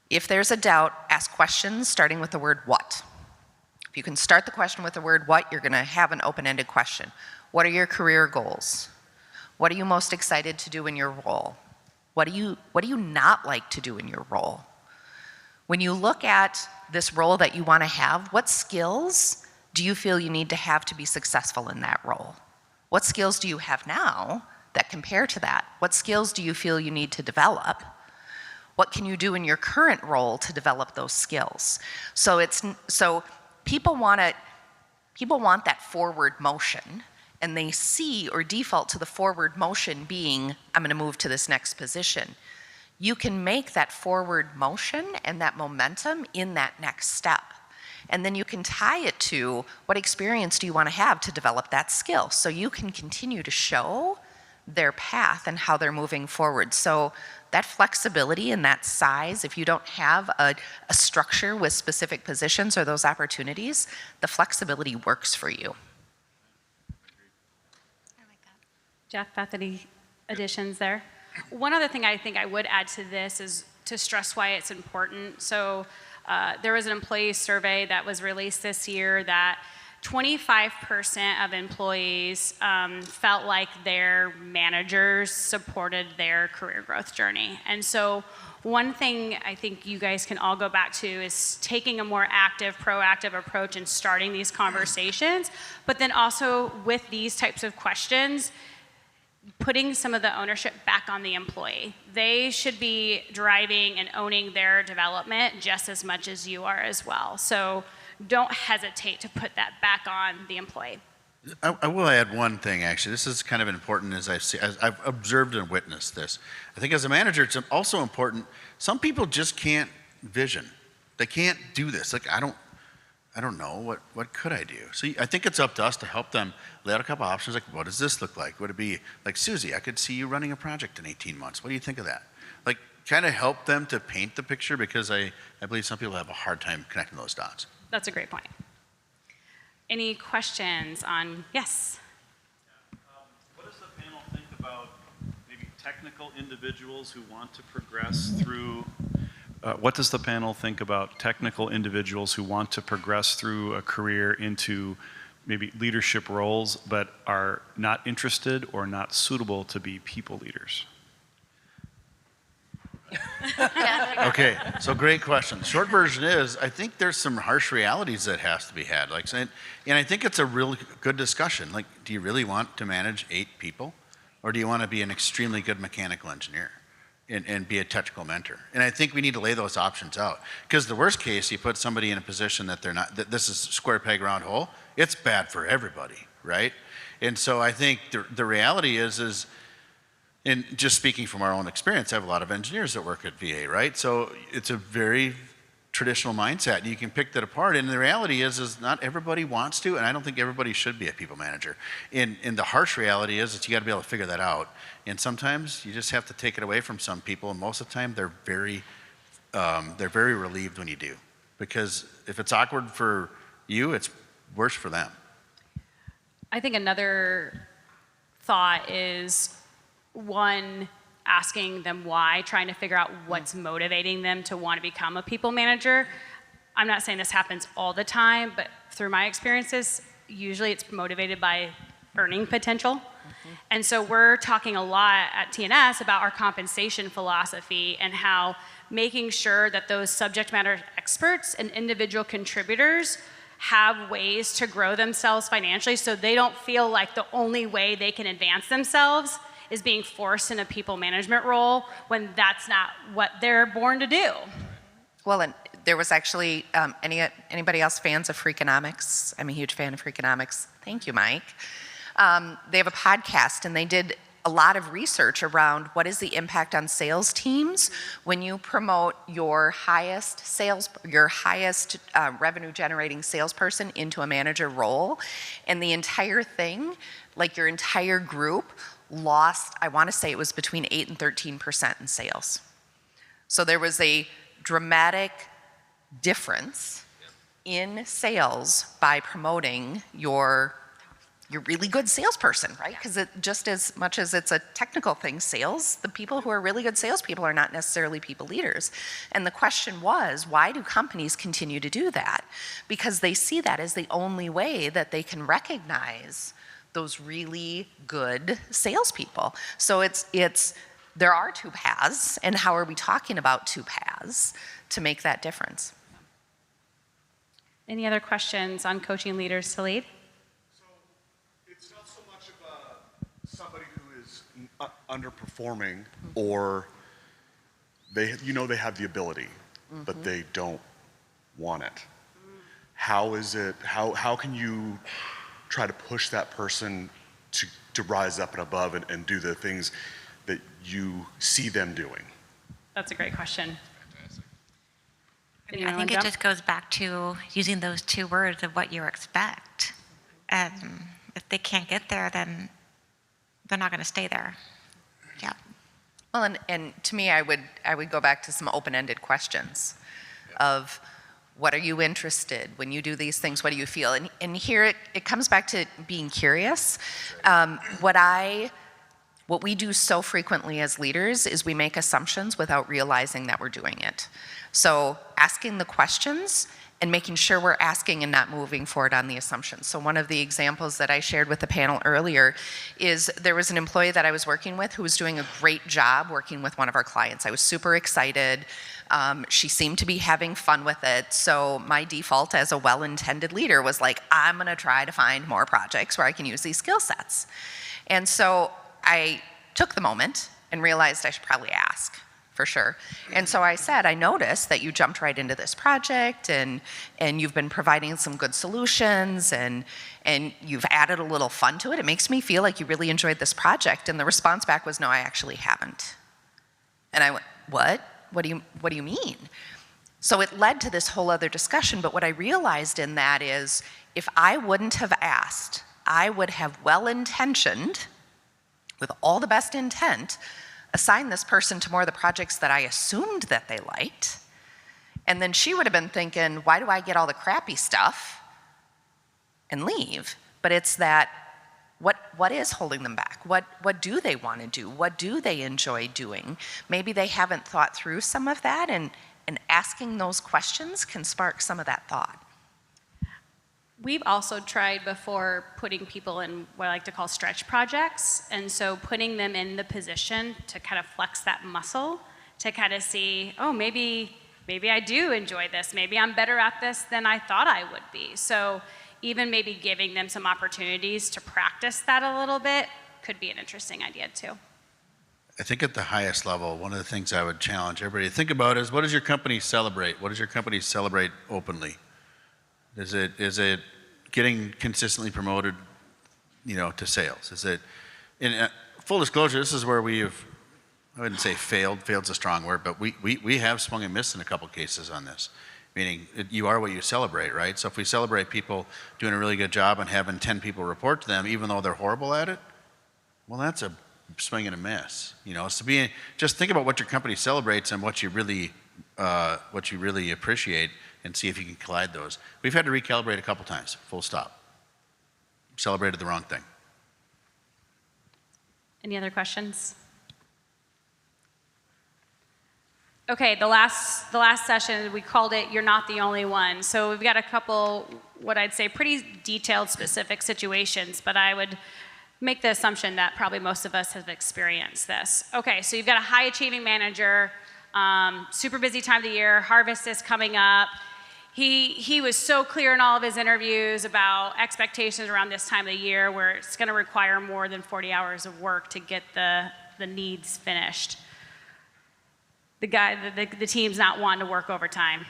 If there's a doubt, ask questions starting with the word what. If you can start the question with the word what, you're gonna have an open-ended question. What are your career goals? What are you most excited to do in your role? What do you not like to do in your role? When you look at this role that you want to have, what skills do you feel you need to have to be successful in that role? What skills do you have now that compare to that? What skills do you feel you need to develop? What can you do in your current role to develop those skills? So people want that forward motion, and they see or default to the forward motion being, I'm going to move to this next position. You can make that forward motion and that momentum in that next step. And then you can tie it to what experience do you want to have to develop that skill, so you can continue to show their path and how they're moving forward. So that flexibility and that size, if you don't have a structure with specific positions or those opportunities, the flexibility works for you. Jeff, Beth, any additions there? One other thing I think I would add to this is to stress why it's important. So there was an employee survey that was released this year that 25% of employees felt like their managers supported their career growth journey. And so one thing I think you guys can all go back to is taking a more active, proactive approach and starting these conversations, but then also with these types of questions, putting some of the ownership back on the employee. They should be driving and owning their development just as much as you are as well. So don't hesitate to put that back on the employee. I will add one thing, actually. This is kind of important as I've observed and witnessed this. I think as a manager, it's also important. Some people just can't vision. They can't do this. Like, I don't know, what could I do? So I think it's up to us to help them lay out a couple options, like, what does this look like? Would it be, like, Susie, I could see you running a project in 18 months. What do you think of that? Like, kind of help them to paint the picture, because I believe some people have a hard time connecting those dots. That's a great point. Any questions on, yes? What does the panel think about maybe technical individuals who want to progress through what does the panel think about technical individuals who want to progress through a career into maybe leadership roles but are not interested or not suitable to be people leaders? Okay, so great question. The short version is, I think there's some harsh realities that has to be had. Like, and I think it's a really good discussion. Like, do you really want to manage 8 people? Or do you want to be an extremely good mechanical engineer and be a technical mentor? And I think we need to lay those options out. Because the worst case, you put somebody in a position that they're not, that this is square peg round hole, it's bad for everybody, right? And so I think the reality is, and just speaking from our own experience, I have a lot of engineers that work at VA, right? So it's a very traditional mindset. You can pick that apart, and the reality is not everybody wants to, and I don't think everybody should be a people manager. And the harsh reality is that you got to be able to figure that out. And sometimes you just have to take it away from some people, and most of the time they're very relieved when you do, because if it's awkward for you, it's worse for them. I think another thought is, one, asking them why, trying to figure out what's motivating them to want to become a people manager. I'm not saying this happens all the time, but through my experiences, usually it's motivated by earning potential. Mm-hmm. And so we're talking a lot at TNS about our compensation philosophy and how making sure that those subject matter experts and individual contributors have ways to grow themselves financially, so they don't feel like the only way they can advance themselves is being forced in a people management role when that's not what they're born to do. Well, and there was actually, anybody else fans of Freakonomics? I'm a huge fan of Freakonomics. Thank you, Mike. They have a podcast, and they did a lot of research around what is the impact on sales teams when you promote your highest revenue generating salesperson into a manager role. And the entire thing, like your entire group, lost, I want to say it was between 8 and 13% in sales. So there was a dramatic difference in sales by promoting your really good salesperson, right? Because it just as much as it's a technical thing, sales, the people who are really good salespeople are not necessarily people leaders. And the question was, why do companies continue to do that? Because they see that as the only way that they can recognize those really good salespeople. So there are two paths, and how are we talking about two paths to make that difference? Any other questions on coaching leaders to lead? It's not so much about somebody who is underperforming or they have the ability, but they don't want it. How can you try to push that person to rise up and above and do the things that you see them doing? That's a great question. I think it just goes back to using those two words of what you expect. If they can't get there, then they're not going to stay there. Yeah. Well, and to me, I would go back to some open-ended questions of what are you interested when you do these things? What do you feel? And here it comes back to being curious. What we do so frequently as leaders is we make assumptions without realizing that we're doing it. So asking the questions and making sure we're asking and not moving forward on the assumptions. So one of the examples that I shared with the panel earlier is there was an employee that I was working with who was doing a great job working with one of our clients. I was super excited. She seemed to be having fun with it. So my default as a well-intended leader was like, I'm gonna try to find more projects where I can use these skill sets. And so I took the moment and realized I should probably ask, for sure. And so I said, I noticed that you jumped right into this project and you've been providing some good solutions and you've added a little fun to it. It makes me feel like you really enjoyed this project. And the response back was, no, I actually haven't. And I went, what? What do you mean? So it led to this whole other discussion, but what I realized in that is if I wouldn't have asked, I would have well-intentioned, with all the best intent, assign this person to more of the projects that I assumed that they liked. And then she would have been thinking, why do I get all the crappy stuff and leave? But it's that, what is holding them back? What do they want to do? What do they enjoy doing? Maybe they haven't thought through some of that, and asking those questions can spark some of that thought. We've also tried before putting people in what I like to call stretch projects, and so putting them in the position to kind of flex that muscle, to kind of see, oh, maybe I do enjoy this, maybe I'm better at this than I thought I would be. So even maybe giving them some opportunities to practice that a little bit could be an interesting idea too. I think at the highest level, one of the things I would challenge everybody to think about is, what does your company celebrate? What does your company celebrate openly? Is it getting consistently promoted, to sales? Is it, in full disclosure, this is where I wouldn't say failed's a strong word, but we have swung and missed in a couple cases on this. Meaning, you are what you celebrate, right? So if we celebrate people doing a really good job and having 10 people report to them, even though they're horrible at it, well, that's a swing and a miss. So just think about what your company celebrates and what you really appreciate, and see if you can collide those. We've had to recalibrate a couple times, full stop. Celebrated the wrong thing. Any other questions? Okay, the last session, we called it You're Not the Only One. So we've got a couple, what I'd say, pretty detailed, specific situations, but I would make the assumption that probably most of us have experienced this. Okay, so you've got a high-achieving manager, super busy time of the year, harvest is coming up. He was so clear in all of his interviews about expectations around this time of the year where it's going to require more than 40 hours of work to get the needs finished. The team's not wanting to work overtime.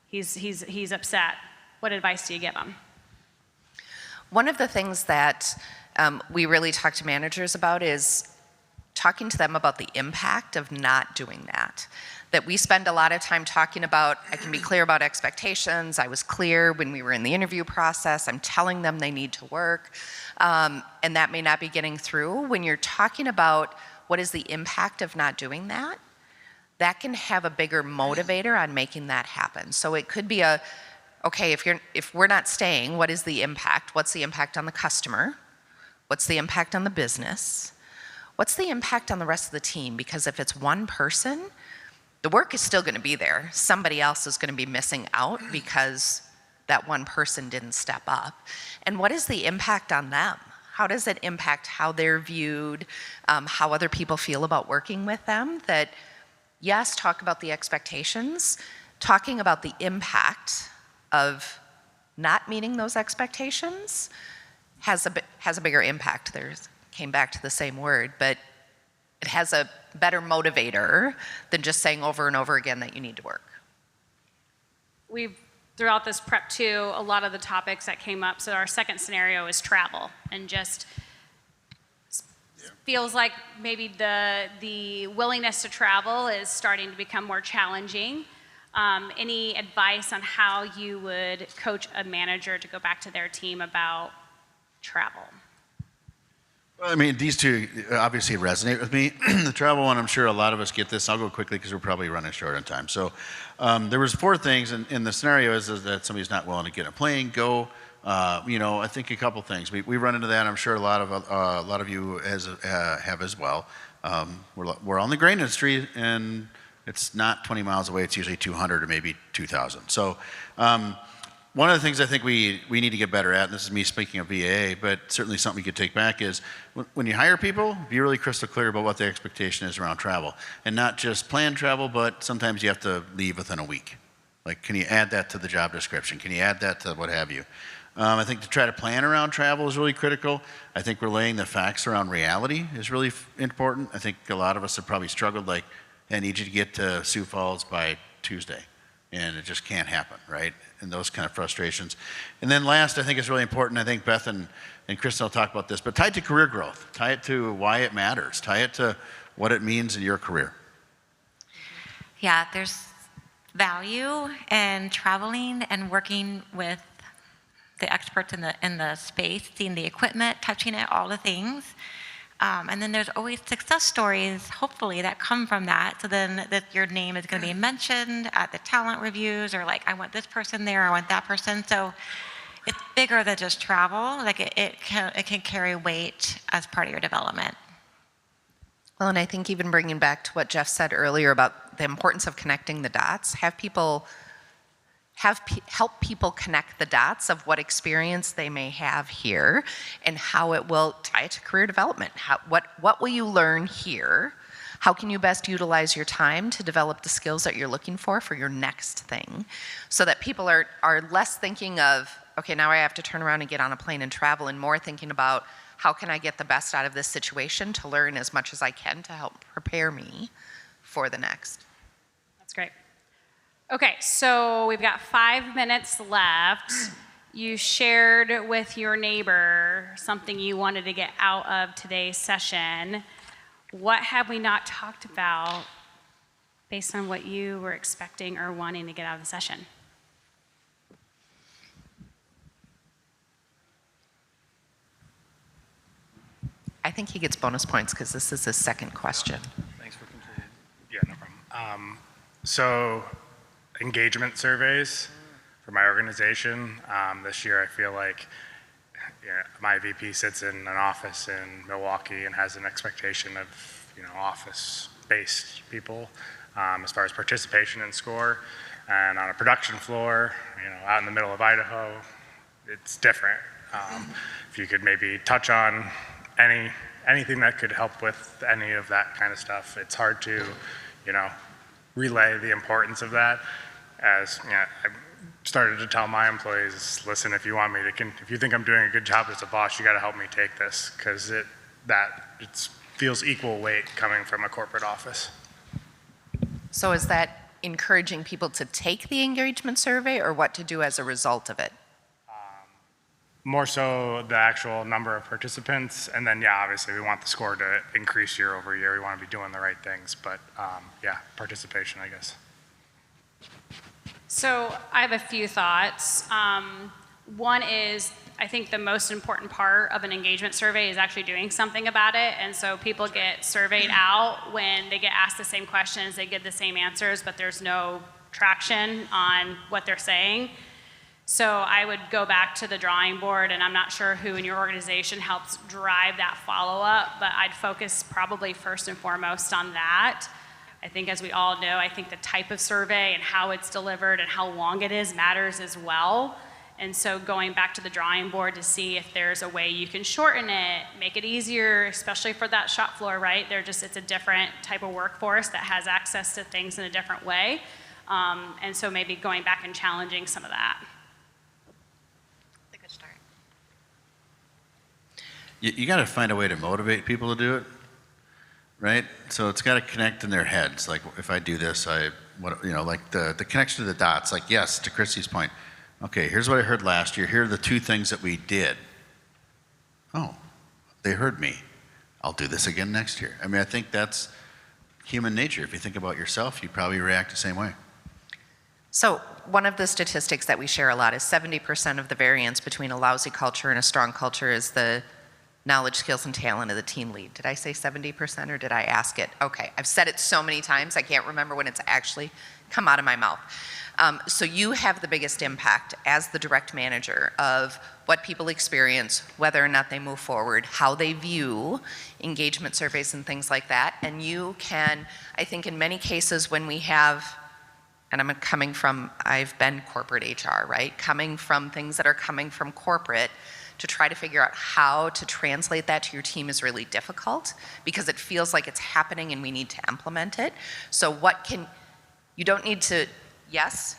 He's upset. What advice do you give him? One of the things that we really talk to managers about is talking to them about the impact of not doing that. That we spend a lot of time talking about, I can be clear about expectations, I was clear when we were in the interview process, I'm telling them they need to work, and that may not be getting through. When you're talking about what is the impact of not doing that, that can have a bigger motivator on making that happen. So it could be okay, if we're not staying, what is the impact? What's the impact on the customer? What's the impact on the business? What's the impact on the rest of the team? Because if it's one person, the work is still going to be there. Somebody else is going to be missing out because that one person didn't step up. And what is the impact on them? How does it impact how they're viewed, how other people feel about working with them? That, yes, talk about the expectations, talking about the impact of not meeting those expectations has a bigger impact. Came back to the same word, but it has a better motivator than just saying over and over again that you need to work. We've, throughout this prep too, a lot of the topics that came up, so our second scenario is travel, and just feels like maybe the willingness to travel is starting to become more challenging. Any advice on how you would coach a manager to go back to their team about travel? Well, I mean, these two obviously resonate with me. The travel one, I'm sure a lot of us get this. I'll go quickly because we're probably running short on time. So there was 4 things in the scenario is that somebody's not willing to get in a plane, go. I think a couple things. We run into that. I'm sure a lot of you have as well. We're on the grain industry, and it's not 20 miles away. It's usually 200 or maybe 2,000. So one of the things I think we need to get better at, and this is me speaking of VAA, but certainly something you could take back, is when you hire people, be really crystal clear about what the expectation is around travel. And not just planned travel, but sometimes you have to leave within a week. Like, can you add that to the job description? Can you add that to what have you? I think to try to plan around travel is really critical. I think relaying the facts around reality is really important. I think a lot of us have probably struggled, like, I need you to get to Sioux Falls by Tuesday. And it just can't happen, right? And those kind of frustrations. And then last, I think it's really important, I think Beth and Kristen will talk about this, but tie it to career growth. Tie it to why it matters. Tie it to what it means in your career. Yeah, there's value in traveling and working with the experts in the space, seeing the equipment, touching it, all the things. And then there's always success stories, hopefully, that come from that. So then that your name is going to be mentioned at the talent reviews, or like, I want this person there, I want that person. So it's bigger than just travel. Like it can carry weight as part of your development. Well, and I think even bringing back to what Jeff said earlier about the importance of connecting the dots, help people connect the dots of what experience they may have here and how it will tie to career development. What will you learn here? How can you best utilize your time to develop the skills that you're looking for your next thing? So that people are less thinking of, okay, now I have to turn around and get on a plane and travel, and more thinking about, how can I get the best out of this situation to learn as much as I can to help prepare me for the next. That's great. Okay, so we've got 5 minutes left. You shared with your neighbor something you wanted to get out of today's session. What have we not talked about based on what you were expecting or wanting to get out of the session? I think he gets bonus points because this is his second question. Thanks for contributing. Yeah, no problem. So engagement surveys for my organization. This year I feel like my VP sits in an office in Milwaukee and has an expectation of office-based people as far as participation and score. And on a production floor, out in the middle of Idaho, it's different. If you could maybe touch on anything that could help with any of that kind of stuff. It's hard to, relay the importance of that. As I started to tell my employees, listen, if you want me to, if you think I'm doing a good job as a boss, you got to help me take this, because it feels equal weight coming from a corporate office. So is that encouraging people to take the engagement survey, or what to do as a result of it? More so the actual number of participants, and then obviously we want the score to increase year over year. We want to be doing the right things, but participation, I guess. So I have a few thoughts. One is, I think the most important part of an engagement survey is actually doing something about it. And so people get surveyed out when they get asked the same questions, they get the same answers, but there's no traction on what they're saying. So I would go back to the drawing board, and I'm not sure who in your organization helps drive that follow-up, but I'd focus probably first and foremost on that. I think, as we all know, I think the type of survey and how it's delivered and how long it is matters as well. And so going back to the drawing board to see if there's a way you can shorten it, make it easier, especially for that shop floor, right? It's a different type of workforce that has access to things in a different way. And so maybe going back and challenging some of that. That's a good start. You got to find a way to motivate people to do it, right? So it's got to connect in their heads. Like, if I do this, like the connection to the dots. Like, yes, to Christy's point. Okay, here's what I heard last year. Here are the 2 things that we did. Oh, they heard me. I'll do this again next year. I mean, I think that's human nature. If you think about yourself, you probably react the same way. So one of the statistics that we share a lot is 70% of the variance between a lousy culture and a strong culture is the knowledge, skills, and talent of the team lead. Did I say 70% or did I ask it? Okay, I've said it so many times I can't remember when it's actually come out of my mouth. So you have the biggest impact as the direct manager of what people experience, whether or not they move forward, how they view engagement surveys and things like that. And you can, I think in many cases when we have, and I've been corporate HR, right? Coming from things that are coming from corporate, to try to figure out how to translate that to your team is really difficult because it feels like it's happening and we need to implement it. So you don't need to, yes,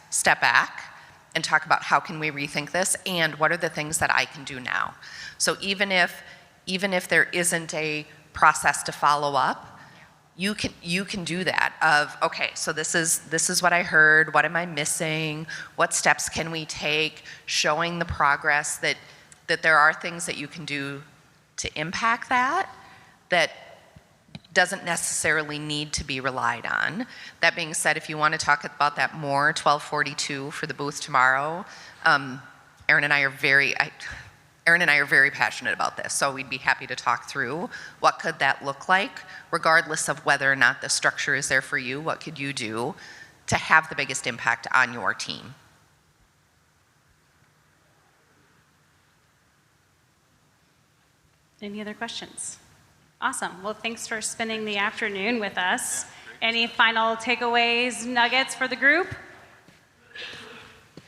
step back and talk about how can we rethink this and what are the things that I can do now. So even if there isn't a process to follow up, you can do that of, okay, so this is what I heard, what am I missing, what steps can we take, showing the progress that there are things that you can do to impact that doesn't necessarily need to be relied on. That being said, if you want to talk about that more, 1242 for the booth tomorrow. Aaron and I are very passionate about this, so we'd be happy to talk through what could that look like, regardless of whether or not the structure is there for you. What could you do to have the biggest impact on your team? Any other questions? Awesome. Well, thanks for spending the afternoon with us. Any final takeaways, nuggets for the group?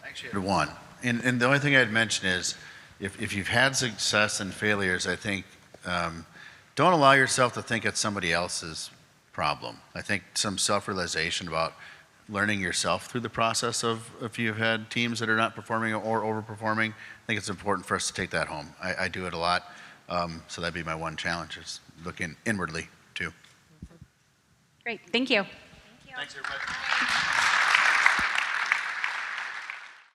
Actually, one. And the only thing I'd mention is, if you've had success and failures, I think don't allow yourself to think it's somebody else's problem. I think some self-realization about learning yourself through the process of if you've had teams that are not performing or overperforming, I think it's important for us to take that home. I do it a lot. So that'd be my one challenge, is looking inwardly too. Great, thank you. Thanks, everybody.